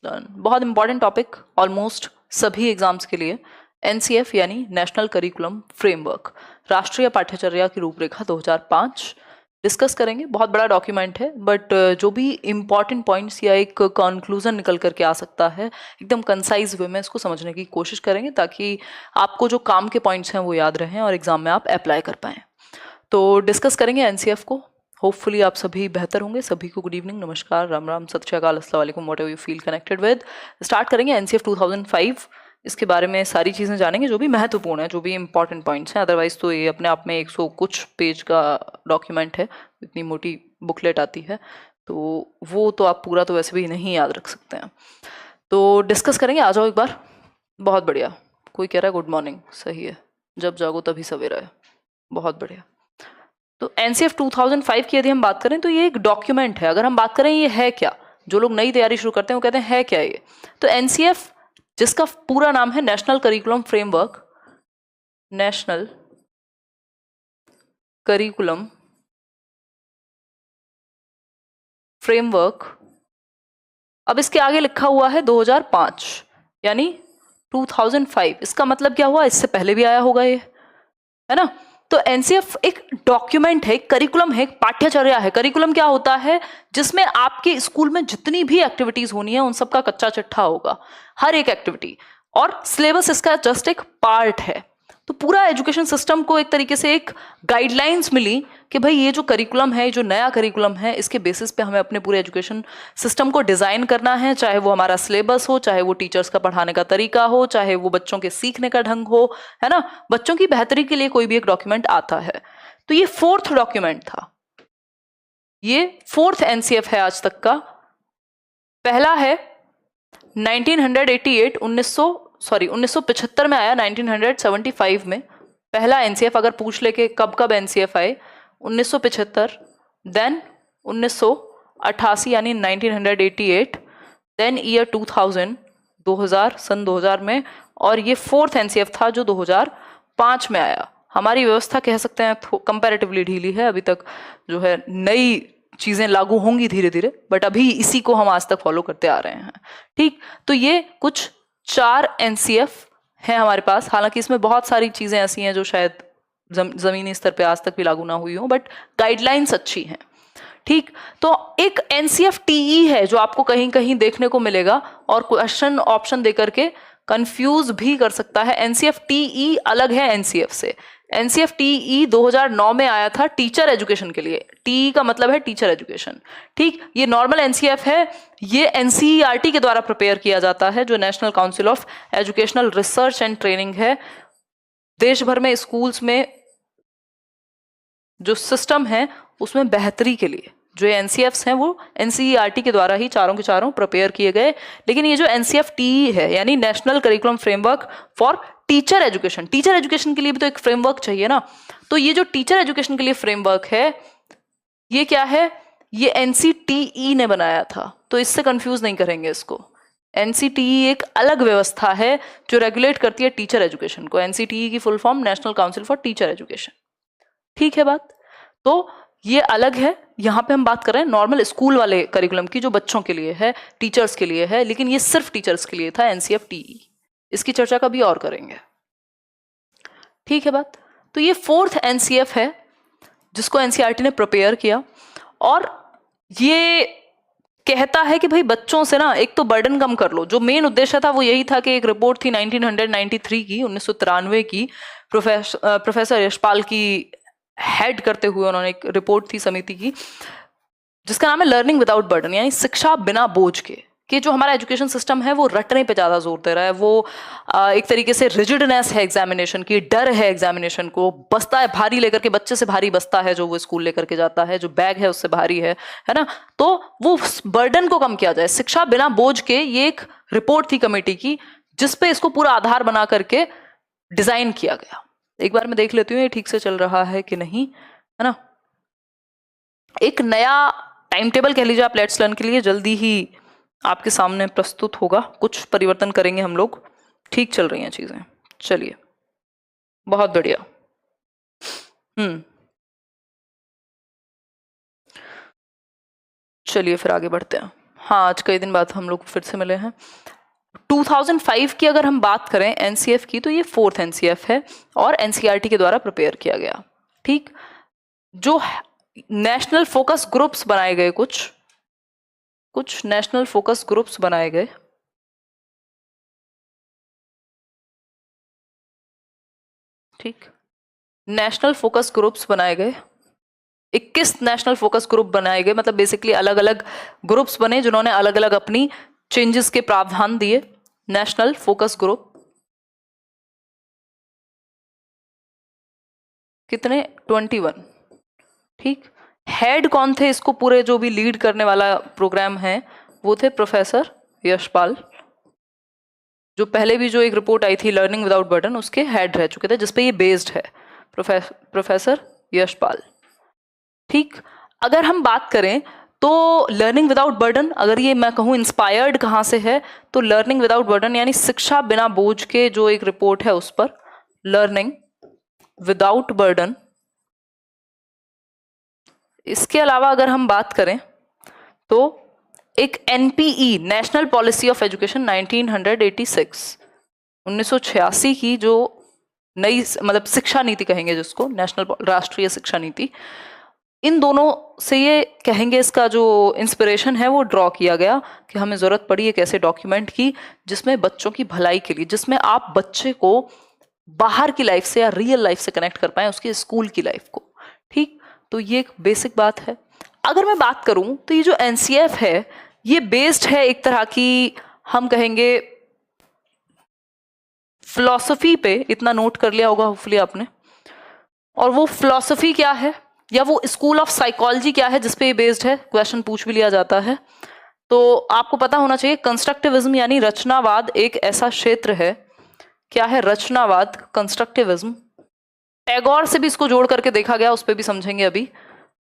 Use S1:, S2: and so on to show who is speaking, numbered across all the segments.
S1: Learn. बहुत important topic almost सभी exams के लिए, एनसीएफ यानी नेशनल करिकुलम फ्रेमवर्क, राष्ट्रीय पाठ्यचर्या की रूपरेखा 2005 डिस्कस करेंगे। बहुत बड़ा डॉक्यूमेंट है, बट जो भी इम्पॉर्टेंट पॉइंट्स या एक कंक्लूजन निकल करके आ सकता है, एकदम कंसाइज वे में इसको समझने की कोशिश करेंगे ताकि आपको जो काम के पॉइंट्स हैं वो याद रहें और एग्जाम में आप अप्लाई कर पाएँ। तो डिस्कस करेंगे एनसीएफ को। होपफुली आप सभी बेहतर होंगे। सभी को गुड इवनिंग, नमस्कार, राम राम, सत श्री अकाल, अस्सलाम वालेकुम, what ever you feel connected with. Start करेंगे एनसीएफ 2005। इसके बारे में सारी चीज़ें जानेंगे जो भी महत्वपूर्ण है, जो भी इंपॉर्टेंट पॉइंट्स हैं। अदरवाइज तो ये अपने आप में 100 कुछ पेज का डॉक्यूमेंट है, इतनी मोटी बुकलेट आती है, तो वो तो आप पूरा तो वैसे भी नहीं याद रख सकते हैं। तो डिस्कस करेंगे, आ जाओ एक बार। बहुत बढ़िया। कोई कह रहा है गुड मॉर्निंग, सही है, जब जागो तभी सवेरा है। बहुत बढ़िया। तो एनसीएफ 2005 की यदि हम बात करें तो ये एक डॉक्यूमेंट है। अगर हम बात करें ये है क्या, जो लोग नई तैयारी शुरू करते हैं वो कहते हैं है क्या ये, तो एनसीएफ, जिसका पूरा नाम है national curriculum framework, national curriculum framework, अब इसके आगे लिखा हुआ है 2005 यानी 2005। इसका मतलब क्या हुआ, इससे पहले भी आया होगा ये, है ना। तो एनसीएफ एक डॉक्यूमेंट है, एक करिकुलम है, एक पाठ्यचर्या है। करिकुलम क्या होता है, जिसमें आपके स्कूल में जितनी भी एक्टिविटीज होनी है उन सबका कच्चा चिट्ठा होगा, हर एक एक्टिविटी, और सिलेबस इसका जस्ट एक पार्ट है। तो पूरा एजुकेशन सिस्टम को एक तरीके से एक गाइडलाइंस मिली कि भाई ये जो करिकुलम है, जो नया करिकुलम है, इसके बेसिस पे हमें अपने पूरे एजुकेशन सिस्टम को डिज़ाइन करना है, चाहे वो हमारा सिलेबस हो, चाहे वो टीचर्स का पढ़ाने का तरीका हो, चाहे वो बच्चों के सीखने का ढंग हो, है ना। बच्चों की बेहतरी के लिए कोई भी एक डॉक्यूमेंट आता है। तो ये 4th डॉक्यूमेंट था, ये 4th एनसीएफ है आज तक का। पहला है 1975 में आया, 1975 में पहला एनसीएफ। अगर पूछ ले के कब कब एनसीएफ आए, 1975, देन 1988 यानी 1988, देन ईयर 2000 सन 2000 में, और ये 4th एनसीएफ था जो 2005 में आया। हमारी व्यवस्था कह सकते हैं कंपैरेटिवली ढीली है, अभी तक जो है नई चीज़ें लागू होंगी धीरे धीरे, बट अभी इसी को हम आज तक फॉलो करते आ रहे हैं। ठीक, तो ये कुछ 4 एनसीएफ हैं हमारे पास। हालांकि इसमें बहुत सारी चीज़ें ऐसी हैं जो शायद ज़मीनी स्तर पे आज तक भी लागू ना हुई हो, बट गाइडलाइंस अच्छी हैं। ठीक, तो एक एनसीएफ टीई है जो आपको कहीं कहीं देखने को मिलेगा और क्वेश्चन ऑप्शन देकर के कंफ्यूज भी कर सकता है। एनसीएफ टीई अलग है एनसीएफ से। एनसीएफ टीई 2009 में आया था टीचर एजुकेशन के लिए। टीई का मतलब है टीचर एजुकेशन। ठीक, ये नॉर्मल एनसीएफ है, ये एनसीईआरटी के द्वारा प्रिपेयर किया जाता है, जो national council of educational research and training है। देश भर में स्कूल्स में जो सिस्टम है उसमें बेहतरी के लिए जो एनसीएफ्स हैं वो एनसीईआरटी के द्वारा ही चारों के चारों प्रिपेयर किए गए। लेकिन ये जो एनसीएफ टीई है यानी national curriculum framework for teacher education, teacher education के लिए भी तो एक फ्रेमवर्क चाहिए ना। तो ये जो टीचर एजुकेशन के लिए फ्रेमवर्क है, ये क्या है, ये एनसीटीई ने बनाया था, तो इससे कंफ्यूज नहीं करेंगे इसको। एनसीटीई एक अलग व्यवस्था है जो रेगुलेट करती है टीचर एजुकेशन को। एनसीटीई की full form national council for teacher education. ठीक है बात, तो ये अलग है। यहाँ पे हम बात कर रहे हैं नॉर्मल स्कूल वाले करिकुलम की, जो बच्चों के लिए है, टीचर्स के लिए है, लेकिन ये सिर्फ टीचर्स के लिए था, एनसीएफ टीई। इसकी चर्चा कभी और करेंगे। ठीक है बात, तो ये 4th एनसीएफ है जिसको एनसीईआरटी ने प्रिपेयर किया, और ये कहता है कि भाई बच्चों से ना एक तो बर्डन कम कर लो। जो मेन उद्देश्य था वो यही था कि एक रिपोर्ट थी 1993 की, 1993 की, प्रोफेसर यशपाल की हेड करते हुए उन्होंने एक रिपोर्ट थी समिति की, जिसका नाम है लर्निंग विदाउट बर्डन, यानी शिक्षा बिना बोझ के। कि जो हमारा एजुकेशन सिस्टम है वो रटने पे ज़्यादा जोर दे रहा है, वो एक तरीके से रिजिडनेस है एग्जामिनेशन की, डर है एग्जामिनेशन को, बस्ता है भारी लेकर के, बच्चे से भारी बस्ता है जो वो स्कूल लेकर के जाता है, जो बैग है उससे भारी है ना। तो वो बर्डन को कम किया जाए, शिक्षा बिना बोझ के। ये एक रिपोर्ट थी कमेटी की जिसपे इसको पूरा आधार बना करके डिजाइन किया गया। एक बार मैं देख लेती हूँ ये ठीक से चल रहा है कि नहीं, है ना। एक नया टाइम टेबल कह लीजिए आप लेट्स लर्न के लिए जल्दी ही आपके सामने प्रस्तुत होगा। कुछ परिवर्तन करेंगे हम लोग, ठीक चल रही हैं चीजें, चलिए बहुत बढ़िया। चलिए फिर आगे बढ़ते हैं। हाँ, आज कई दिन बाद हम लोग फिर से मिले हैं। 2005 की अगर हम बात करें एनसीएफ की, तो ये 4th एनसीएफ है और एनसीईआरटी के द्वारा प्रिपेयर किया गया। ठीक, जो नेशनल फोकस ग्रुप्स बनाए गए, कुछ नेशनल फोकस ग्रुप्स बनाए गए, ठीक, नेशनल फोकस ग्रुप्स बनाए गए, 21 नेशनल फोकस ग्रुप बनाए गए, मतलब बेसिकली अलग अलग ग्रुप्स बने जिन्होंने अलग अलग अपनी चेंजेस के प्रावधान दिए। नेशनल फोकस ग्रुप कितने? 21। ठीक, हेड कौन थे इसको पूरे जो भी लीड करने वाला प्रोग्राम है, वो थे प्रोफेसर यशपाल, जो पहले भी जो एक रिपोर्ट आई थी लर्निंग विदाउट बर्डन, उसके हेड रह चुके थे, जिसपे ये बेस्ड है, प्रोफेसर यशपाल। ठीक, अगर हम बात करें तो लर्निंग विदाउट बर्डन, अगर ये मैं कहूँ इंस्पायर्ड कहाँ से है, तो लर्निंग विदाउट बर्डन यानी शिक्षा बिना बोझ के जो एक रिपोर्ट है उस पर, लर्निंग विदाउट बर्डन। इसके अलावा अगर हम बात करें तो एक NPE, national policy of education 1986 की जो नई मतलब शिक्षा नीति कहेंगे जिसको, नेशनल राष्ट्रीय शिक्षा नीति, इन दोनों से ये कहेंगे इसका जो इंस्पिरेशन है वो ड्रॉ किया गया कि हमें ज़रूरत पड़ी एक ऐसे डॉक्यूमेंट की जिसमें बच्चों की भलाई के लिए, जिसमें आप बच्चे को बाहर की लाइफ से या रियल लाइफ से कनेक्ट कर पाएं, उसकी स्कूल की लाइफ को। ठीक, तो ये एक बेसिक बात है। अगर मैं बात करूं तो ये जो एनसीएफ है ये बेस्ड है एक तरह की, हम कहेंगे फिलॉसफी पे, इतना नोट कर लिया होगा होपफुली आपने। और वो फिलॉसफी क्या है या वो स्कूल ऑफ साइकोलॉजी क्या है जिसपे ये बेस्ड है, क्वेश्चन पूछ भी लिया जाता है। तो आपको पता होना चाहिए कंस्ट्रक्टिविज्म यानी रचनावाद एक ऐसा क्षेत्र है। क्या है रचनावाद, कंस्ट्रक्टिविज्म? टैगोर से भी इसको जोड़ करके देखा गया, उस पर भी समझेंगे अभी।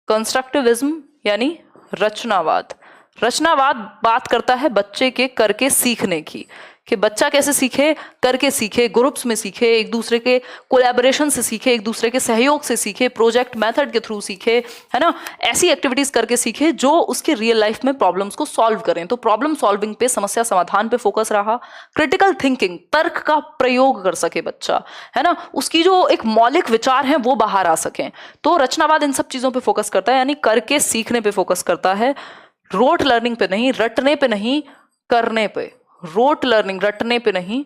S1: कंस्ट्रक्टिविज्म यानी रचनावाद। रचनावाद बात करता है बच्चे के करके सीखने की, कि बच्चा कैसे सीखे, करके सीखे, ग्रुप्स में सीखे, एक दूसरे के कोलैबोरेशन से सीखे, एक दूसरे के सहयोग से सीखे, प्रोजेक्ट मेथड के थ्रू सीखे, है ना, ऐसी एक्टिविटीज करके सीखे जो उसके रियल लाइफ में प्रॉब्लम्स को सॉल्व करें। तो प्रॉब्लम सॉल्विंग पे, समस्या समाधान पे फोकस रहा, क्रिटिकल थिंकिंग, तर्क का प्रयोग कर सके बच्चा, है ना, उसकी जो एक मौलिक विचार है वो बाहर आ सकें। तो रचनावाद इन सब चीजों पे फोकस करता है, यानी करके सीखने पे फोकस करता है, रोट लर्निंग पे नहीं, रटने पे नहीं, करने पे। रोट लर्निंग, रटने पे नहीं,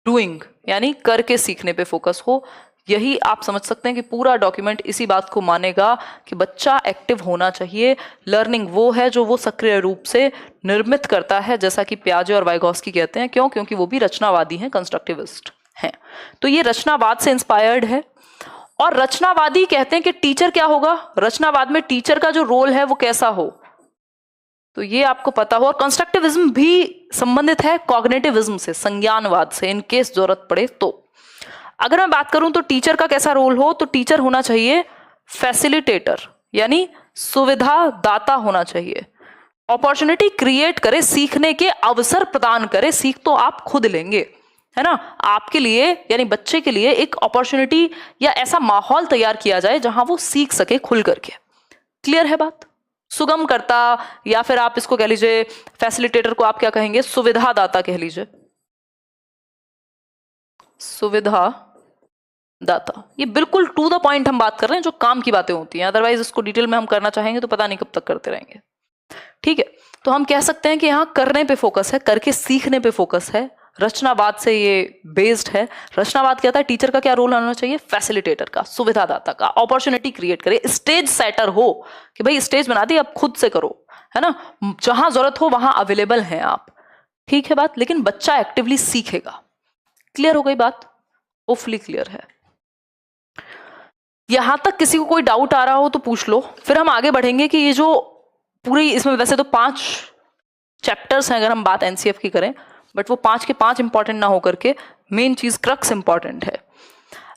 S1: डूइंग यानी करके सीखने पे फोकस हो। यही आप समझ सकते हैं कि पूरा डॉक्यूमेंट इसी बात को मानेगा कि बच्चा एक्टिव होना चाहिए। लर्निंग वो है जो वो सक्रिय रूप से निर्मित करता है, जैसा कि पियाजे और वाइगोस्की कहते हैं। क्यों? क्योंकि वो भी रचनावादी हैं, कंस्ट्रक्टिविस्ट हैं। तो ये रचनावाद से इंस्पायर्ड है। और रचनावादी कहते हैं कि टीचर क्या होगा, रचनावाद में टीचर का जो रोल है वो कैसा हो, तो ये आपको पता हो। और कंस्ट्रक्टिविज्म भी संबंधित है कॉग्निटिविज्म से, संज्ञानवाद से, इन केस जरूरत पड़े तो। अगर मैं बात करूं तो टीचर का कैसा रोल हो, तो टीचर होना चाहिए फैसिलिटेटर यानी सुविधा दाता होना चाहिए, अपॉर्चुनिटी क्रिएट करे, सीखने के अवसर प्रदान करे। सीख तो आप खुद लेंगे, है ना, आपके लिए यानी बच्चे के लिए एक अपॉर्चुनिटी या ऐसा माहौल तैयार किया जाए जहां वो सीख सके खुल करके। क्लियर है बात? सुगम करता, या फिर आप इसको कह लीजिए, फैसिलिटेटर को आप क्या कहेंगे, सुविधा दाता कह लीजिए, सुविधा दाता। ये बिल्कुल टू द पॉइंट हम बात कर रहे हैं, जो काम की बातें होती हैं, अदरवाइज इसको डिटेल में हम करना चाहेंगे तो पता नहीं कब तक करते रहेंगे। ठीक है, तो हम कह सकते हैं कि यहाँ करने पे फोकस है, करके सीखने पे फोकस है, रचनावाद से ये बेस्ड है। रचनावाद कहता है टीचर का क्या रोल होना चाहिए, फैसिलिटेटर का, सुविधादाता का, अपॉर्चुनिटी क्रिएट करे, स्टेज सेटर हो कि भाई स्टेज बना दी, अब खुद से करो, है ना, जहां जरूरत हो वहां अवेलेबल हैं आप। ठीक है बात, लेकिन बच्चा एक्टिवली सीखेगा। क्लियर हो गई बात? होपफुली क्लियर है। यहां तक किसी को कोई डाउट आ रहा हो तो पूछ लो, फिर हम आगे बढ़ेंगे कि ये जो पूरी, इसमें वैसे तो 5 चैप्टर्स हैं अगर हम बात एनसीएफ की करें, बट वो 5 के 5 इंपॉर्टेंट ना होकर के मेन चीज क्रक्स इंपॉर्टेंट है।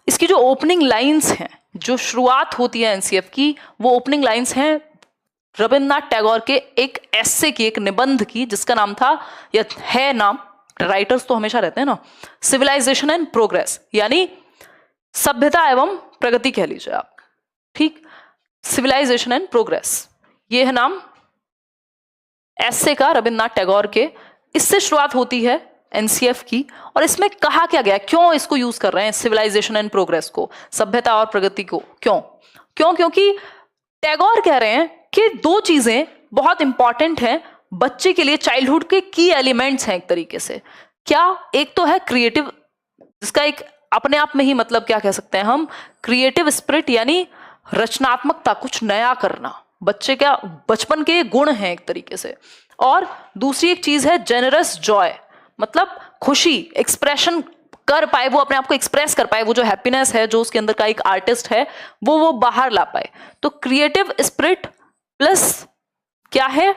S1: इसकी जो ओपनिंग लाइंस हैं, जो शुरुआत होती है एनसीएफ की, वो ओपनिंग लाइंस हैं रविन्द्रनाथ टैगोर के एक एस्से की, एक निबंध की, जिसका नाम था, या है नाम, राइटर्स तो हमेशा रहते हैं ना, सिविलाइजेशन एंड प्रोग्रेस, यानी सभ्यता एवं प्रगति कह लीजिए आप। ठीक, सिविलाइजेशन एंड प्रोग्रेस, ये है नाम ऐसे का रविन्द्रनाथ टैगोर के, इससे शुरुआत होती है एनसीएफ की। और इसमें कहा क्या गया, क्यों इसको यूज कर रहे हैं, सिविलाइजेशन एंड प्रोग्रेस को, सभ्यता और प्रगति को, क्यों क्यों क्योंकि टैगोर कह रहे हैं कि दो चीजें बहुत इंपॉर्टेंट हैं बच्चे के लिए, चाइल्डहुड के की एलिमेंट्स हैं एक तरीके से। क्या, एक तो है क्रिएटिव, जिसका एक अपने आप में ही मतलब क्या कह सकते हैं हम, क्रिएटिव स्पिरिट यानी रचनात्मकता, कुछ नया करना, बच्चे का बचपन के गुण हैं एक तरीके से। और दूसरी एक चीज है जेनरस जॉय, मतलब खुशी, एक्सप्रेशन कर पाए, वो अपने आप को एक्सप्रेस कर पाए, वो जो हैप्पीनेस है जो उसके अंदर का एक आर्टिस्ट है वो बाहर ला पाए। तो क्रिएटिव स्पिरिट प्लस क्या है,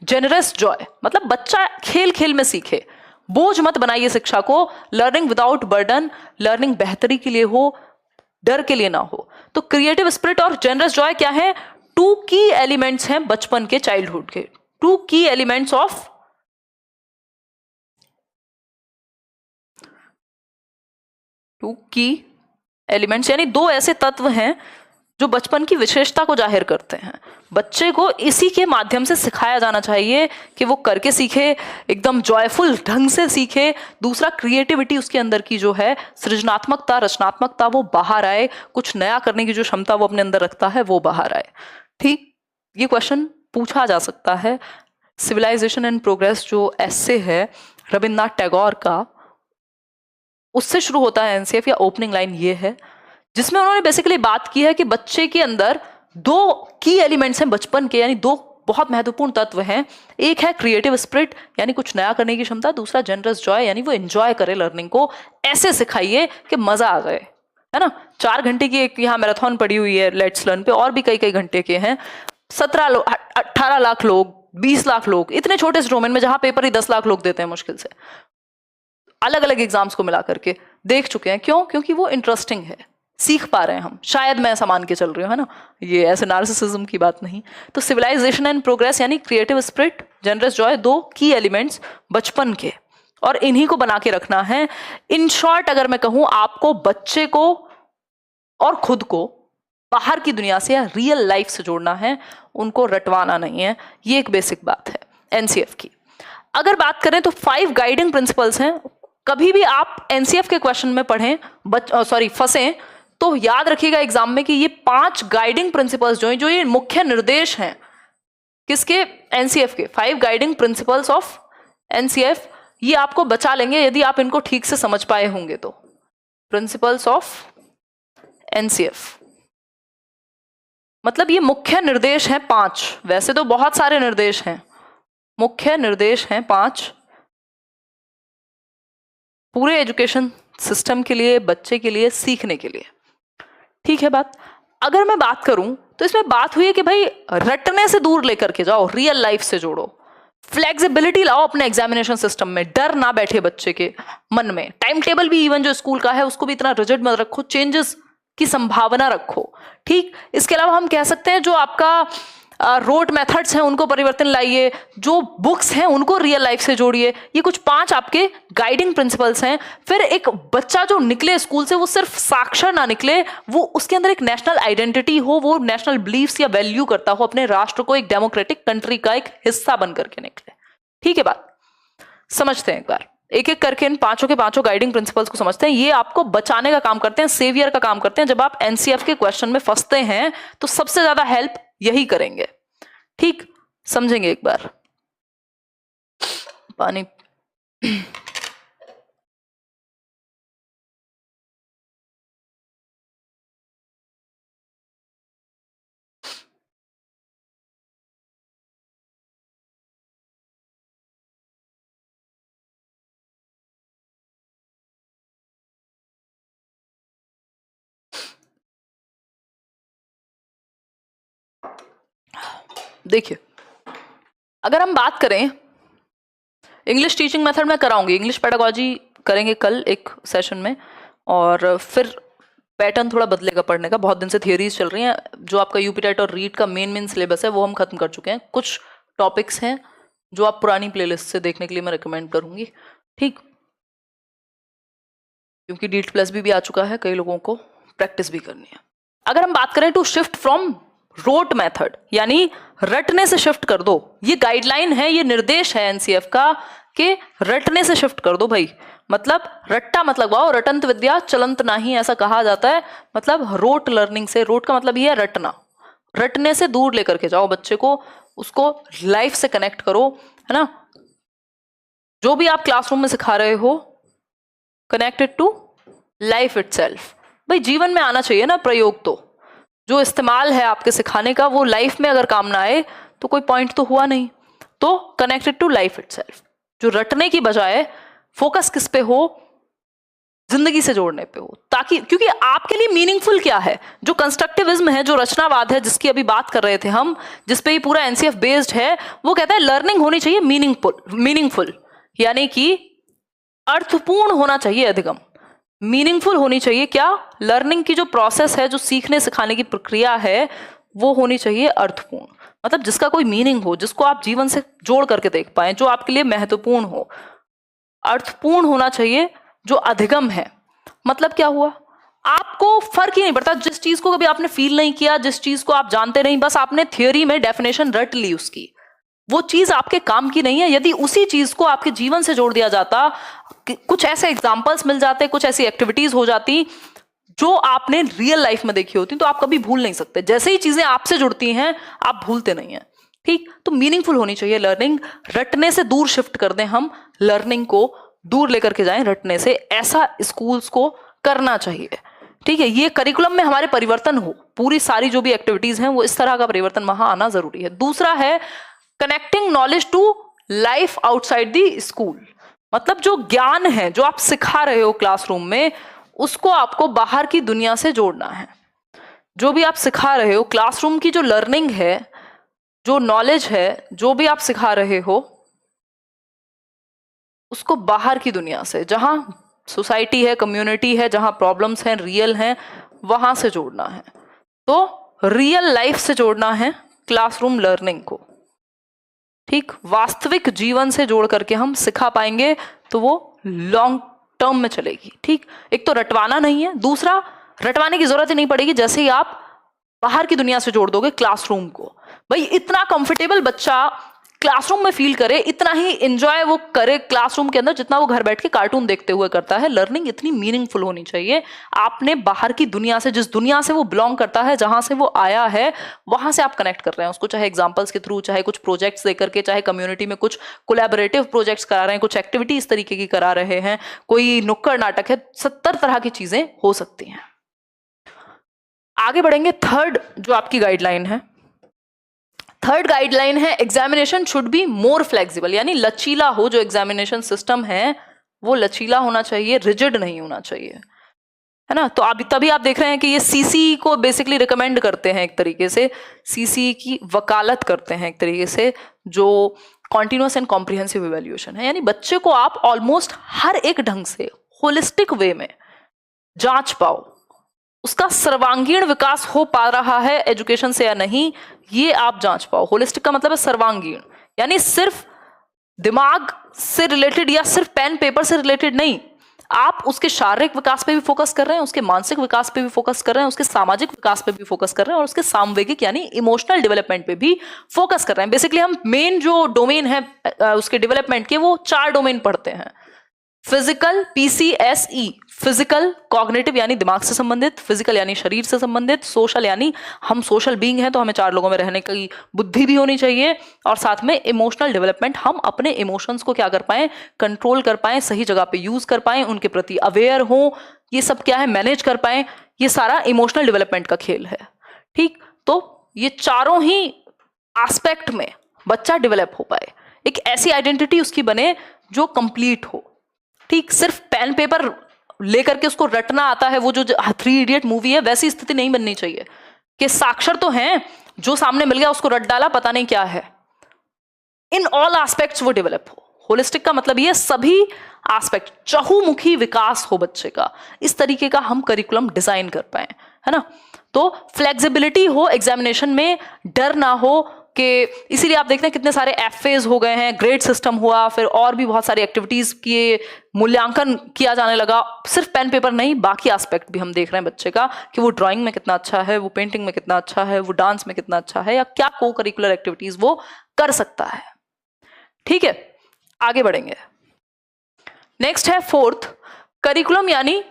S1: जेनरस जॉय, मतलब बच्चा खेल खेल में सीखे, बोझ मत बनाइए शिक्षा को, लर्निंग विदाउट बर्डन, लर्निंग बेहतरी के लिए हो, डर के लिए ना हो। तो क्रिएटिव स्पिरिट और जेनरस जॉय क्या है, टू की एलिमेंट्स हैं बचपन के, चाइल्डहुड के, टू की एलिमेंट्स ऑफ टू की एलिमेंट्स, यानी दो ऐसे तत्व हैं जो बचपन की विशेषता को जाहिर करते हैं। बच्चे को इसी के माध्यम से सिखाया जाना चाहिए कि वो करके सीखे, एकदम जॉयफुल ढंग से सीखे। दूसरा, क्रिएटिविटी उसके अंदर की जो है, सृजनात्मकता, रचनात्मकता, वो बाहर आए, कुछ नया करने की जो क्षमता वो अपने अंदर रखता है वो बाहर आए। ठीक, ये क्वेश्चन पूछा जा सकता है। सिविलाइजेशन एंड प्रोग्रेस जो एस्से है रविन्द्रनाथ टैगोर का, उससे शुरू होता है एनसीएफ, या ओपनिंग लाइन ये है जिसमें उन्होंने बेसिकली बात की है कि बच्चे के अंदर दो की एलिमेंट्स हैं बचपन के, यानी दो बहुत महत्वपूर्ण तत्व हैं। एक है क्रिएटिव स्पिरिट यानी कुछ नया करने की क्षमता, दूसरा जनरस जॉय यानी वो एंजॉय करे लर्निंग को, ऐसे सिखाइए कि मजा आ जाए, है ना। 4 घंटे की एक यहाँ मैराथन पड़ी हुई है लेट्स लर्न पे, और भी कई कई घंटे के हैं। 18 लाख लोग, 20 लाख लोग, इतने छोटे से डोमेन में जहां पेपर ही 10 लाख लोग देते हैं मुश्किल से, अलग अलग एग्जाम्स को मिला करके देख चुके हैं। क्यों? क्योंकि वो इंटरेस्टिंग है, सीख पा रहे हैं हम। शायद मैं ऐसा मान के चल रही हूँ, है ना, ये ऐसे नार्सिसिज्म की बात नहीं। तो सिविलाइजेशन एंड प्रोग्रेस यानी क्रिएटिव स्पिरिट, जनरस जॉय, दो की एलिमेंट्स बचपन के, और इन्हीं को बना के रखना है। इन शॉर्ट अगर मैं कहूं, आपको बच्चे को और खुद को बाहर की दुनिया से या रियल लाइफ से जोड़ना है, उनको रटवाना नहीं है। ये एक बेसिक बात है एनसीएफ की। अगर बात करें तो 5 गाइडिंग प्रिंसिपल्स हैं। कभी भी आप एनसीएफ के क्वेश्चन में पढ़ें, फंसें, तो याद रखिएगा एग्जाम में कि ये 5 गाइडिंग प्रिंसिपल्स जो ये मुख्य निर्देश हैं किसके, एनसीएफ के, 5 गाइडिंग प्रिंसिपल्स ऑफ एनसीएफ, ये आपको बचा लेंगे यदि आप इनको ठीक से समझ पाए होंगे तो। प्रिंसिपल्स ऑफ एनसीएफ मतलब ये मुख्य निर्देश हैं 5, वैसे तो बहुत सारे निर्देश हैं, मुख्य निर्देश हैं 5 पूरे एजुकेशन सिस्टम के लिए, बच्चे के लिए, सीखने के लिए। ठीक है बात। अगर मैं बात करूं तो इसमें बात हुई है कि भाई रटने से दूर लेकर के जाओ, रियल लाइफ से जोड़ो, फ्लेक्सिबिलिटी लाओ अपने एग्जामिनेशन सिस्टम में, डर ना बैठे बच्चे के मन में। टाइम टेबल भी इवन जो स्कूल का है उसको भी इतना रिजिड मत रखो, चेंजेस की संभावना रखो। ठीक, इसके अलावा हम कह सकते हैं जो आपका रोड मेथड्स हैं उनको परिवर्तन लाइए, जो बुक्स हैं उनको रियल लाइफ से जोड़िए। ये कुछ 5 आपके गाइडिंग प्रिंसिपल्स हैं। फिर एक बच्चा जो निकले स्कूल से वो सिर्फ साक्षर ना निकले, वो उसके अंदर एक नेशनल आइडेंटिटी हो, वो नेशनल बिलीफ्स या वैल्यू करता हो, अपने राष्ट्र को एक डेमोक्रेटिक कंट्री का एक हिस्सा बन करके निकले। ठीक है बात, समझते हैं एक बार एक एक करके इन 5 के 5 गाइडिंग प्रिंसिपल्स को समझते हैं। ये आपको बचाने का काम करते हैं, सेवियर का काम करते हैं। जब आप एनसीएफ के क्वेश्चन में फंसते हैं तो सबसे ज्यादा हेल्प यही करेंगे। ठीक, समझेंगे एक बार। पानी देखिए, अगर हम बात करें इंग्लिश टीचिंग मेथड में कराऊंगी, इंग्लिश पेडागोजी करेंगे कल एक सेशन में, और फिर पैटर्न थोड़ा बदलेगा पढ़ने का। बहुत दिन से थियरीज चल रही हैं, जो आपका यूपी टेट और रीड का मेन सिलेबस है वो हम खत्म कर चुके हैं। कुछ टॉपिक्स हैं जो आप पुरानी प्लेलिस्ट से देखने के लिए मैं रिकमेंड करूंगी। ठीक, क्योंकि डीट प्लस भी आ चुका है, कई लोगों को प्रैक्टिस भी करनी है। अगर हम बात करें to shift from rote method यानी रटने से शिफ्ट कर दो। ये गाइडलाइन है, ये निर्देश है एनसीएफ का कि रटने से शिफ्ट कर दो भाई। मतलब रट्टा मतलब वाओ, रटंत विद्या चलंत नाही, ऐसा कहा जाता है। मतलब रोट लर्निंग से, रोट का मतलब ये है रटना, रटने से दूर लेकर के जाओ बच्चे को, उसको लाइफ से कनेक्ट करो, है ना। जो भी आप क्लासरूम में सिखा रहे हो, कनेक्टेड टू लाइफ इटसेल्फ। भाई जीवन में आना चाहिए ना प्रयोग, तो जो इस्तेमाल है आपके सिखाने का वो लाइफ में अगर काम ना आए तो कोई पॉइंट तो हुआ नहीं। तो कनेक्टेड टू लाइफ इटसेल्फ, जो रटने की बजाय फोकस किस पे हो, जिंदगी से जोड़ने पे हो, ताकि क्योंकि आपके लिए मीनिंगफुल क्या है, जो कंस्ट्रक्टिविज्म है, जो रचनावाद है जिसकी अभी बात कर रहे थे हम, जिस पे ये पूरा एनसीएफ बेस्ड है, वो कहता है लर्निंग होनी चाहिए मीनिंगफुल यानी कि अर्थपूर्ण होना चाहिए, अधिगम मीनिंगफुल होनी चाहिए। क्या? लर्निंग की जो प्रोसेस है, जो सीखने सिखाने की प्रक्रिया है, वो होनी चाहिए अर्थपूर्ण, मतलब जिसका कोई मीनिंग हो, जिसको आप जीवन से जोड़ करके देख पाए, जो आपके लिए महत्वपूर्ण हो। अर्थपूर्ण होना चाहिए, जो अधिगम है। मतलब क्या हुआ, आपको फर्क ही नहीं पड़ता, जिस चीज को कभी आपने फील नहीं किया, जिस चीज को आप जानते नहीं, बस आपने थियोरी में डेफिनेशन रट ली उसकी, वो चीज आपके काम की नहीं है। यदि उसी चीज को आपके जीवन से जोड़ दिया जाता, कुछ ऐसे एग्जाम्पल्स मिल जाते, कुछ ऐसी एक्टिविटीज हो जाती जो आपने रियल लाइफ में देखी होती, तो आप कभी भूल नहीं सकते। जैसे ही चीजें आपसे जुड़ती हैं आप भूलते नहीं हैं। ठीक, तो मीनिंगफुल होनी चाहिए लर्निंग, रटने से दूर शिफ्ट कर दें हम, लर्निंग को दूर लेकर के जाएं रटने से, ऐसा स्कूल्स को करना चाहिए। ठीक है, ये करिकुलम में हमारे परिवर्तन हो, पूरी सारी जो भी एक्टिविटीज हैं वो इस तरह का परिवर्तन वहां आना जरूरी है। दूसरा है connecting knowledge to life outside the school, मतलब जो ज्ञान है जो आप सिखा रहे हो क्लासरूम में, उसको आपको बाहर की दुनिया से जोड़ना है। जो भी आप सिखा रहे हो, क्लासरूम की जो लर्निंग है, जो नॉलेज है, जो भी आप सिखा रहे हो, उसको बाहर की दुनिया से, जहां सोसाइटी है, कम्युनिटी है, जहां प्रॉब्लम्स हैं, रियल हैं, वहां से जोड़ना है। तो रियल लाइफ से जोड़ना है क्लासरूम लर्निंग को। ठीक, वास्तविक जीवन से जोड़ करके हम सिखा पाएंगे तो वो लॉन्ग टर्म में चलेगी। ठीक, एक तो रटवाना नहीं है, दूसरा रटवाने की जरूरत ही नहीं पड़ेगी जैसे ही आप बाहर की दुनिया से जोड़ दोगे क्लासरूम को। भाई इतना कंफर्टेबल बच्चा क्लासरूम में फील करे, इतना ही एंजॉय वो करे क्लासरूम के अंदर जितना वो घर बैठ के कार्टून देखते हुए करता है। लर्निंग इतनी मीनिंगफुल होनी चाहिए, आपने बाहर की दुनिया से, जिस दुनिया से वो बिलोंग करता है, जहां से वो आया है, वहां से आप कनेक्ट कर रहे हैं उसको, चाहे एग्जाम्पल्स के थ्रू, चाहे कुछ प्रोजेक्ट्स देकर के, चाहे कम्युनिटी में कुछ कोलैबोरेटिव प्रोजेक्ट्स करा रहे हैं, कुछ एक्टिविटी इस तरीके की करा रहे हैं, कोई नुक्कड़ नाटक है, 70 तरह की चीजें हो सकती हैं। आगे बढ़ेंगे, थर्ड जो आपकी गाइडलाइन है, थर्ड गाइडलाइन है examination should be more flexible, यानी लचीला हो। जो एग्जामिनेशन सिस्टम है वो लचीला होना चाहिए, रिजिड नहीं होना चाहिए, है ना। तो अभी तभी आप देख रहे हैं कि ये सीसी को बेसिकली रिकमेंड करते हैं, एक तरीके से सीसी की वकालत करते हैं एक तरीके से, जो कॉन्टिन्यूअस एंड कॉम्प्रिहेंसिव इवैल्यूएशन है। यानी बच्चे को आप ऑलमोस्ट हर एक ढंग से होलिस्टिक वे में जांच पाओ, उसका सर्वांगीण विकास हो पा रहा है एजुकेशन से या नहीं, ये आप जांच पाओ। होलिस्टिक का मतलब है सर्वांगीण, यानी सिर्फ दिमाग से रिलेटेड या सिर्फ पेन पेपर से रिलेटेड नहीं, आप उसके शारीरिक विकास पे भी फोकस कर रहे हैं, उसके मानसिक विकास पे भी फोकस कर रहे हैं, उसके सामाजिक विकास पे भी फोकस कर रहे हैं, और उसके सामवेगिक यानी इमोशनल डेवलपमेंट पे भी फोकस कर रहे हैं। बेसिकली हम मेन जो डोमेन है उसके डेवलपमेंट के, वो 4 डोमेन पढ़ते हैं। फिजिकल, PCSE, फिजिकल कॉग्निटिव यानी दिमाग से संबंधित, फिजिकल यानी शरीर से संबंधित, सोशल यानी हम सोशल बीइंग हैं तो हमें 4 लोगों में रहने की बुद्धि भी होनी चाहिए, और साथ में इमोशनल डेवलपमेंट, हम अपने इमोशंस को क्या कर पाएं, कंट्रोल कर पाएं, सही जगह पे यूज कर पाएं, उनके प्रति अवेयर हो, ये सब क्या है, मैनेज कर पाएं। ये सारा इमोशनल डेवलपमेंट का खेल है। ठीक, तो ये चारों ही एस्पेक्ट में बच्चा डेवलप हो पाए, एक ऐसी आइडेंटिटी उसकी बने जो कंप्लीट हो। ठीक, सिर्फ पेन पेपर लेकर के उसको रटना आता है, वो जो 3 इडियट मूवी है, वैसी स्थिति नहीं बननी चाहिए कि साक्षर तो हैं, जो सामने मिल गया उसको रट डाला, पता नहीं क्या है। इन ऑल एस्पेक्ट्स वो डेवलप हो। होलिस्टिक का मतलब ये सभी एस्पेक्ट, चहुमुखी विकास हो बच्चे का, इस तरीके का हम करिकुलम डिजाइन कर पाए, है ना। तो फ्लेक्सिबिलिटी हो एग्जामिनेशन में, डर ना हो आपके, इसीलिए आप देखते हैं कितने सारे एफएज हो गए हैं, ग्रेड सिस्टम हुआ, फिर और भी बहुत सारी एक्टिविटीज की मूल्यांकन किया जाने लगा। सिर्फ पेन पेपर नहीं, बाकी एस्पेक्ट भी हम देख रहे हैं बच्चे का कि वो ड्राइंग में कितना अच्छा है, वो पेंटिंग में कितना अच्छा है, वो डांस में कितना अच्छा है, या क्या को करिकुलर एक्टिविटीज वो कर सकता है। ठीक है, आगे बढ़ेंगे। नेक्स्ट है फोर्थ, करिकुलम, यानी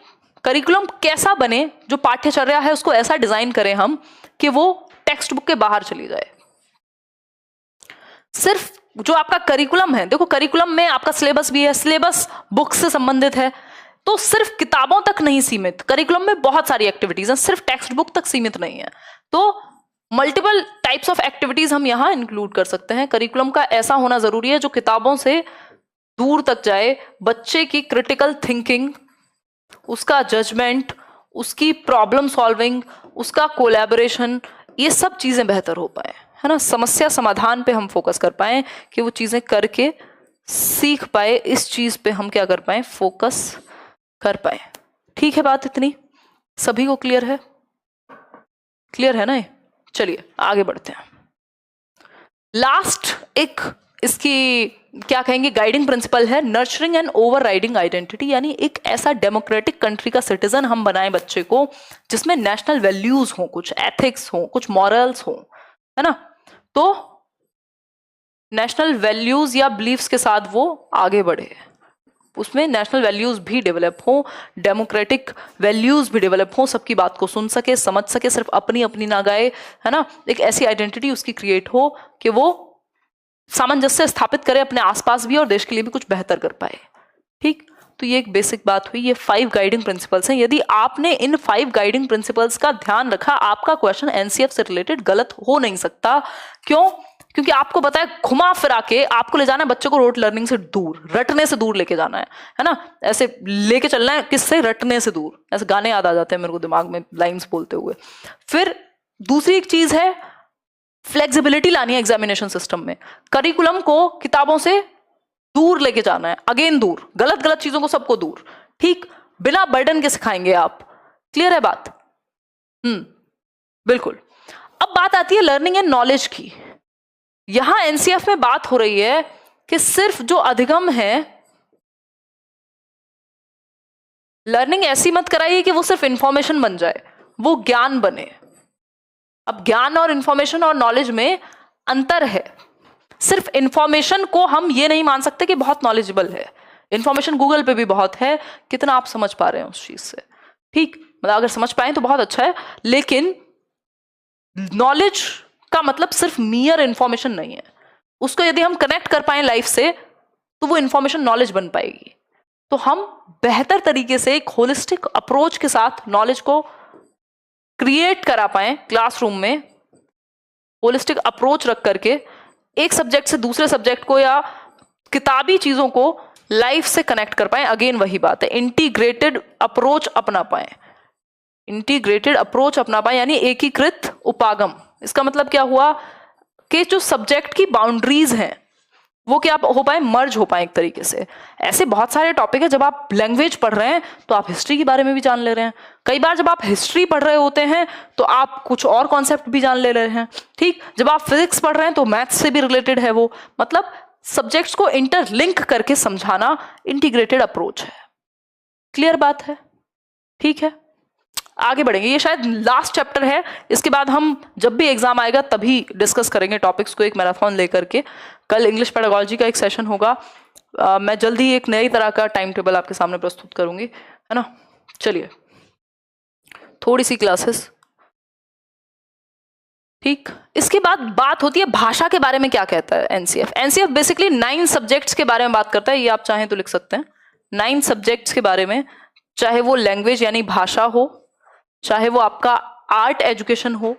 S1: करिकुलम कैसा बने, जो पाठ्यचर्या है उसको ऐसा डिजाइन करें हम कि वो टेक्स्ट बुक के बाहर चली जाए। सिर्फ जो आपका करिकुलम है, देखो करिकुलम में आपका सिलेबस भी है, सिलेबस बुक से संबंधित है, तो सिर्फ किताबों तक नहीं सीमित, करिकुलम में बहुत सारी एक्टिविटीज हैं, सिर्फ टेक्स्ट बुक तक सीमित नहीं है। तो मल्टीपल टाइप्स ऑफ एक्टिविटीज हम यहां इंक्लूड कर सकते हैं। करिकुलम का ऐसा होना जरूरी है जो किताबों से दूर तक जाए, बच्चे की क्रिटिकल थिंकिंग, उसका जजमेंट, उसकी प्रॉब्लम सॉल्विंग, उसका कोलैबोरेशन, ये सब चीजें बेहतर हो पाए, है ना। समस्या समाधान पे हम फोकस कर पाए कि वो चीजें करके सीख पाए, इस चीज पे हम क्या कर पाए, फोकस कर पाए। ठीक है, बात इतनी सभी को क्लियर है? क्लियर है ना ये? चलिए आगे बढ़ते हैं। लास्ट एक इसकी क्या कहेंगे गाइडिंग प्रिंसिपल है, नर्चरिंग एंड ओवरराइडिंग आइडेंटिटी, यानी एक ऐसा डेमोक्रेटिक कंट्री का सिटीजन हम बनाएं बच्चे को जिसमें नेशनल वैल्यूज हो, कुछ एथिक्स हो, कुछ मॉरल्स हो, है ना। तो नेशनल वैल्यूज या बिलीफ्स के साथ वो आगे बढ़े, उसमें नेशनल वैल्यूज भी डेवलप हो, डेमोक्रेटिक वैल्यूज भी डेवलप हो, सबकी बात को सुन सके, समझ सके, सिर्फ अपनी अपनी ना गाए, है ना। एक ऐसी आइडेंटिटी उसकी क्रिएट हो कि वो सामंजस्य स्थापित करे अपने आसपास भी और देश के लिए भी कुछ बेहतर कर पाए। ठीक, तो ये एक बेसिक बात हुई। ये 5 गाइडिंग प्रिंसिपल्स हैं। यदि आपने इन 5 गाइडिंग प्रिंसिपल्स का ध्यान रखा, आपका क्वेश्चन एनसीएफ से रिलेटेड गलत हो नहीं सकता। क्यों? क्योंकि आपको पता है घुमा फिरा के आपको ले जाना है बच्चे को रोट लर्निंग से दूर, रटने से दूर लेके जाना है ना। ऐसे लेके चलना है, किससे? रटने से दूर। ऐसे गाने याद आ जाते हैं मेरे को दिमाग में लाइंस बोलते हुए। फिर दूसरी एक चीज है, फ्लेक्सिबिलिटी लानी है एग्जामिनेशन सिस्टम में। करिकुलम को किताबों से दूर लेके जाना है, अगेन दूर, गलत गलत चीजों को सबको दूर। ठीक, बिना बर्डन के सिखाएंगे आप। क्लियर है बात? बिल्कुल। अब बात आती है लर्निंग एंड नॉलेज की। यहां एनसीएफ में बात हो रही है कि सिर्फ जो अधिगम है, लर्निंग ऐसी मत कराइए कि वो सिर्फ इंफॉर्मेशन बन जाए, वो ज्ञान बने। अब ज्ञान और इंफॉर्मेशन और नॉलेज में अंतर है। सिर्फ इंफॉर्मेशन को हम ये नहीं मान सकते कि बहुत नॉलेजेबल है। इंफॉर्मेशन गूगल पे भी बहुत है, कितना आप समझ पा रहे हैं उस चीज से। ठीक, मतलब अगर समझ पाए तो बहुत अच्छा है, लेकिन नॉलेज का मतलब सिर्फ मियर इंफॉर्मेशन नहीं है। उसको यदि हम कनेक्ट कर पाए लाइफ से तो वो इंफॉर्मेशन नॉलेज बन पाएगी। तो हम बेहतर तरीके से एक होलिस्टिक अप्रोच के साथ नॉलेज को क्रिएट करा पाए क्लासरूम में, होलिस्टिक अप्रोच रख करके एक सब्जेक्ट से दूसरे सब्जेक्ट को या किताबी चीजों को लाइफ से कनेक्ट कर पाए। अगेन वही बात है, इंटीग्रेटेड अप्रोच अपना पाए। इंटीग्रेटेड अप्रोच अपना पाए यानी एकीकृत उपागम। इसका मतलब क्या हुआ कि जो सब्जेक्ट की बाउंड्रीज हैं वो क्या हो पाए, मर्ज हो पाए एक तरीके से। ऐसे बहुत सारे टॉपिक है, जब आप लैंग्वेज पढ़ रहे हैं तो आप हिस्ट्री के बारे में भी जान ले रहे हैं। कई बार जब आप हिस्ट्री पढ़ रहे होते हैं तो आप कुछ और कॉन्सेप्ट भी जान ले रहे हैं। ठीक, जब आप फिजिक्स पढ़ रहे हैं तो मैथ्स से भी रिलेटेड है वो। मतलब सब्जेक्ट्स को इंटरलिंक करके समझाना इंटीग्रेटेड अप्रोच है। क्लियर बात है? ठीक है, आगे बढ़ेंगे। ये शायद लास्ट चैप्टर है, इसके बाद हम जब भी एग्जाम आएगा तभी डिस्कस करेंगे टॉपिक्स को एक मैराथन लेकर के। कल इंग्लिश पेडागोलॉजी का एक सेशन होगा। मैं जल्दी ही एक नई तरह का टाइम टेबल आपके सामने प्रस्तुत करूंगी, है ना। चलिए, थोड़ी सी क्लासेस। ठीक, इसके बाद बात होती है भाषा के बारे में क्या कहता है एनसीएफ। एनसीएफ बेसिकली 9 सब्जेक्ट्स के बारे में बात करता है। ये आप चाहें तो लिख सकते हैं, 9 सब्जेक्ट्स के बारे में, चाहे वो लैंग्वेज यानी भाषा हो, चाहे वो आपका आर्ट एजुकेशन हो,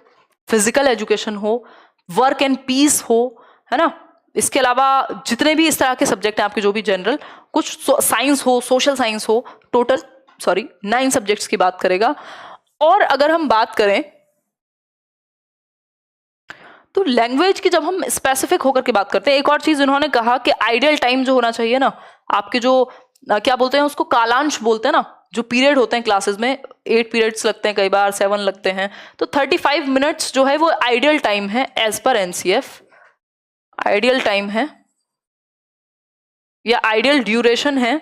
S1: फिजिकल एजुकेशन हो, वर्क एंड पीस हो, है ना। इसके अलावा जितने भी इस तरह के सब्जेक्ट हैं आपके, जो भी जनरल, कुछ साइंस हो, सोशल साइंस हो, टोटल 9 सब्जेक्ट्स की बात करेगा। और अगर हम बात करें तो लैंग्वेज की जब हम स्पेसिफिक होकर के बात करते हैं, एक और चीज इन्होंने कहा कि आइडियल टाइम जो होना चाहिए ना, आपके जो क्या बोलते हैं उसको, कालांश बोलते हैं ना, जो पीरियड होते हैं क्लासेस में, 8 पीरियड्स लगते हैं, कई बार 7 लगते हैं, तो 35 मिनट्स जो है वो आइडियल टाइम है एज पर एनसीएफ। आइडियल टाइम है या आइडियल ड्यूरेशन है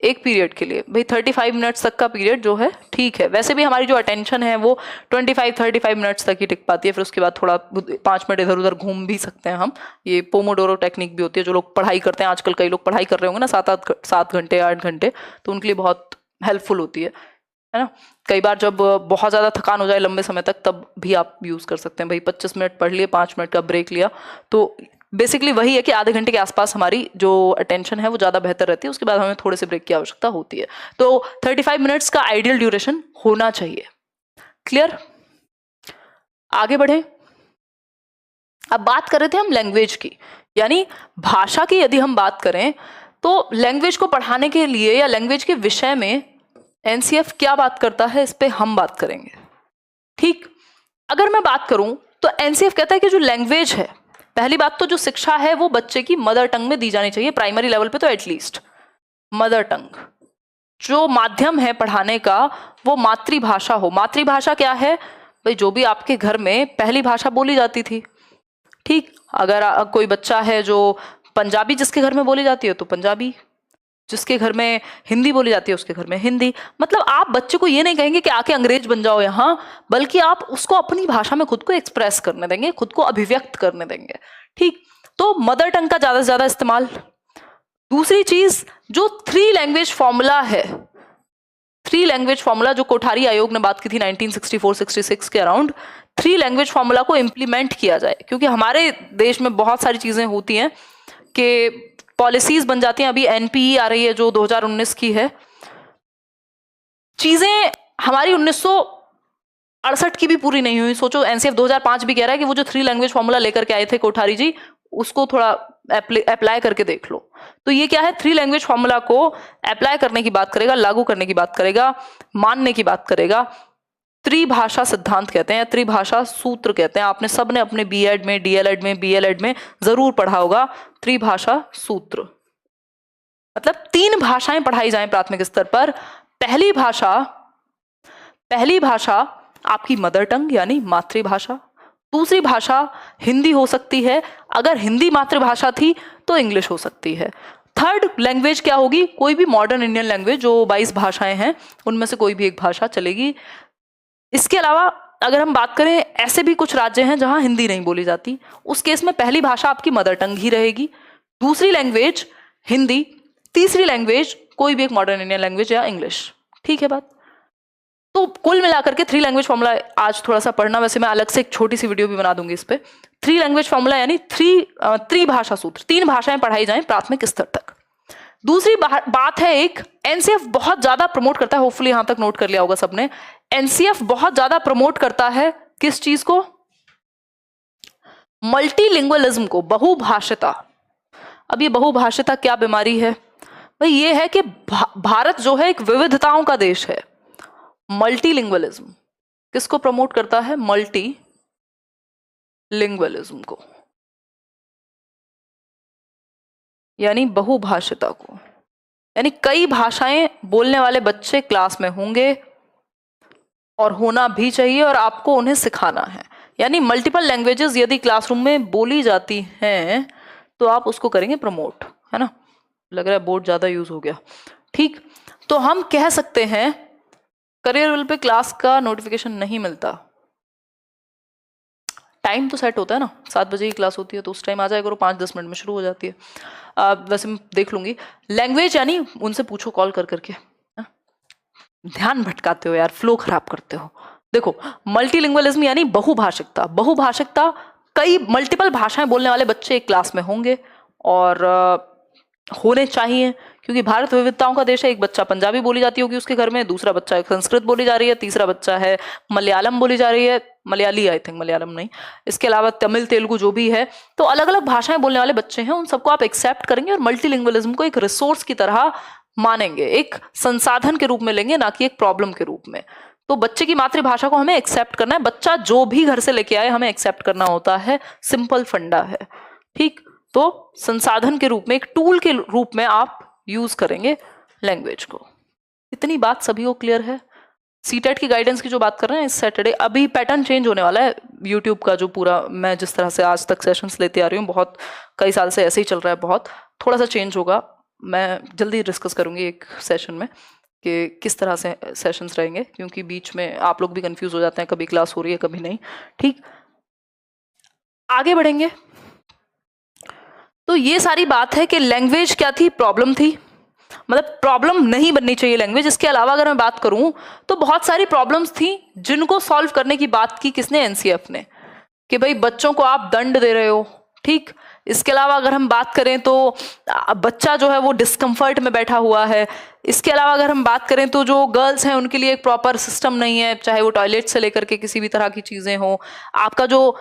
S1: एक पीरियड के लिए। भाई 35 मिनट्स तक का पीरियड जो है ठीक है। वैसे भी हमारी जो अटेंशन है वो 25-35 मिनट्स तक ही टिक पाती है, फिर उसके बाद थोड़ा 5 मिनट इधर उधर घूम भी सकते हैं हम। ये पोमोडोरो टेक्निक भी होती है, जो लोग पढ़ाई करते हैं, आजकल कई लोग पढ़ाई कर रहे होंगे ना 7 घंटे 8 घंटे, तो उनके लिए बहुत हेल्पफुल होती है ना। कई बार जब बहुत ज़्यादा थकान हो जाए लंबे समय तक, तब भी आप यूज़ कर सकते हैं। भाई 25 मिनट पढ़ लिए, 5 मिनट का ब्रेक लिया, तो बेसिकली वही है कि आधे घंटे के आसपास हमारी जो अटेंशन है वो ज़्यादा बेहतर रहती है, उसके बाद हमें थोड़े से ब्रेक की आवश्यकता होती है। तो 35 मिनट्स का आइडियल ड्यूरेशन होना चाहिए। क्लियर? आगे बढ़े। अब बात कर रहे थे हम लैंग्वेज की, यानी भाषा की यदि हम बात करें तो लैंग्वेज को पढ़ाने के लिए या लैंग्वेज के विषय में एनसीएफ क्या बात करता है, इस पे हम बात करेंगे। ठीक, अगर मैं बात करूं तो एनसीएफ कहता है कि जो लैंग्वेज है, पहली बात तो जो शिक्षा है वो बच्चे की मदर टंग में दी जानी चाहिए, प्राइमरी लेवल पे तो एटलीस्ट मदर टंग। जो माध्यम है पढ़ाने का वो मातृभाषा हो। मातृभाषा क्या है भाई? जो भी आपके घर में पहली भाषा बोली जाती थी। ठीक, अगर कोई बच्चा है जो पंजाबी जिसके घर में बोली जाती है तो पंजाबी, जिसके घर में हिंदी बोली जाती है उसके घर में हिंदी। मतलब आप बच्चे को ये नहीं कहेंगे कि आके अंग्रेज बन जाओ यहाँ, बल्कि आप उसको अपनी भाषा में खुद को एक्सप्रेस करने देंगे, खुद को अभिव्यक्त करने देंगे। ठीक, तो मदर टंग का ज्यादा से ज्यादा इस्तेमाल। दूसरी चीज, जो 3 लैंग्वेज फॉर्मूला है, 3 लैंग्वेज फॉर्मूला जो कोठारी आयोग ने बात की थी 1964-66 के अराउंड, 3 लैंग्वेज फॉर्मूला को इंप्लीमेंट किया जाए। क्योंकि हमारे देश में बहुत सारी चीजें होती हैं कि पॉलिसीज बन जाती हैं। अभी एनपीई आ रही है जो 2019 की है, चीजें हमारी 1968 की भी पूरी नहीं हुई। सोचो, एनसीएफ 2005 भी कह रहा है कि वो जो 3 लैंग्वेज फॉर्मूला लेकर के आए थे कोठारी जी, उसको थोड़ा अप्लाई करके देख लो। तो ये क्या है? 3 लैंग्वेज फॉर्मूला को अप्लाई करने की बात करेगा, लागू करने की बात करेगा, मानने की बात करेगा। त्रिभाषा सिद्धांत कहते हैं, त्रिभाषा सूत्र कहते हैं। आपने सबने अपने बीएड में, डीएलएड में, बीएलएड में जरूर पढ़ा होगा त्रिभाषा सूत्र। मतलब 3 भाषाएं पढ़ाई जाएं प्राथमिक स्तर पर। पहली भाषा आपकी मदर टंग यानी मातृभाषा। दूसरी भाषा हिंदी हो सकती है, अगर हिंदी मातृभाषा थी तो इंग्लिश हो सकती है। थर्ड लैंग्वेज क्या होगी? कोई भी मॉडर्न इंडियन लैंग्वेज, जो 22 भाषाएं हैं उनमें से कोई भी एक भाषा चलेगी। इसके अलावा अगर हम बात करें, ऐसे भी कुछ राज्य हैं जहां हिंदी नहीं बोली जाती, उस केस में पहली भाषा आपकी मदर टंग ही रहेगी, दूसरी लैंग्वेज हिंदी, तीसरी लैंग्वेज कोई भी एक मॉडर्न इंडियन लैंग्वेज या इंग्लिश। ठीक है बात? तो कुल मिलाकर के 3 लैंग्वेज फॉर्मूला आज थोड़ा सा पढ़ना, वैसे मैं अलग से एक छोटी सी वीडियो भी बना दूंगी इस पे। 3 लैंग्वेज फॉर्मूला यानी त्रिभाषा सूत्र, 3 भाषाएं पढ़ाई जाएं प्राथमिक स्तर तक। दूसरी बात है, एक एनसीएफ बहुत ज्यादा प्रमोट करता है, होपफुली यहां तक नोट कर लिया होगा सबने। एनसीएफ बहुत ज्यादा प्रमोट करता है किस चीज को? मल्टीलिंगुअलिज्म को, बहुभाषिता। अब ये बहुभाषिता क्या बीमारी है भाई? ये है कि भारत जो है एक विविधताओं का देश है। मल्टीलिंगुअलिज्म किसको प्रमोट करता है? मल्टीलिंगुअलिज्म को, यानी बहुभाषिता को। यानी कई भाषाएं बोलने वाले बच्चे क्लास में होंगे और होना भी चाहिए, और आपको उन्हें सिखाना है। यानी मल्टीपल लैंग्वेजेस यदि क्लासरूम में बोली जाती हैं तो आप उसको करेंगे प्रमोट, है ना? लग रहा है बोर्ड ज्यादा यूज हो गया। ठीक, तो हम कह सकते हैं करियर विल पे क्लास का नोटिफिकेशन नहीं मिलता। टाइम तो सेट होता है ना, 7 बजे की क्लास होती है तो उस टाइम आ जाए करो, 5-10 मिनट में शुरू हो जाती है। वैसे मैं देख लूंगी। लैंग्वेज यानी उनसे पूछो कॉल कर करके, ध्यान भटकाते हो यार, फ्लो खराब करते हो। देखो, मल्टीलिंगुअलिज्म यानी बहुभाषिकता। बहुभाषिकता, कई मल्टीपल भाषाएं बोलने वाले बच्चे एक क्लास में होंगे और होने चाहिए, क्योंकि भारत विविधताओं का देश है। एक बच्चा पंजाबी बोली जाती होगी उसके घर में, दूसरा बच्चा संस्कृत बोली जा रही है, तीसरा बच्चा है मलयालम बोली जा रही है, मलयाली आई थिंक, मलयालम नहीं, इसके अलावा तमिल, तेलुगु जो भी है। तो अलग अलग भाषाएं बोलने वाले बच्चे हैं, उन सबको आप एक्सेप्ट करेंगे और मल्टीलिंगुअलिज्म को एक रिसोर्स की तरह मानेंगे, एक संसाधन के रूप में लेंगे, ना कि एक प्रॉब्लम के रूप में। तो बच्चे की मातृभाषा को हमें एक्सेप्ट करना है। बच्चा जो भी घर से लेके आए हमें एक्सेप्ट करना होता है, सिंपल फंडा है। ठीक, तो संसाधन के रूप में, एक टूल के रूप में आप यूज करेंगे लैंग्वेज को। इतनी बात सभी को क्लियर है? सीटेट की गाइडेंस की जो बात कर रहे हैं इस सैटरडे, अभी पैटर्न चेंज होने वाला है यूट्यूब का जो पूरा, मैं जिस तरह से आज तक सेशंस लेते आ रही हूँ, बहुत कई साल से ऐसे ही चल रहा है, बहुत थोड़ा सा चेंज होगा। मैं जल्दी डिस्कस करूँगी एक सेशन में कि किस तरह से सेशंस रहेंगे, क्योंकि बीच में आप लोग भी कंफ्यूज हो जाते हैं, कभी क्लास हो रही है कभी नहीं। ठीक, आगे बढ़ेंगे। तो ये सारी बात है कि लैंग्वेज क्या थी, प्रॉब्लम थी, मतलब प्रॉब्लम नहीं बननी चाहिए लैंग्वेज। इसके अलावा अगर मैं बात करूं तो बहुत सारी प्रॉब्लम्स थी जिनको सॉल्व करने की बात की किसने, एनसीएफ ने, कि भाई बच्चों को आप दंड दे रहे हो। ठीक, इसके अलावा अगर हम बात करें तो बच्चा जो है वो डिस्कम्फर्ट में बैठा हुआ है। इसके अलावा अगर हम बात करें तो जो गर्ल्स हैं उनके लिए एक प्रॉपर सिस्टम नहीं है, चाहे वो टॉयलेट से लेकर के किसी भी तरह की चीज़ें हो। आपका जो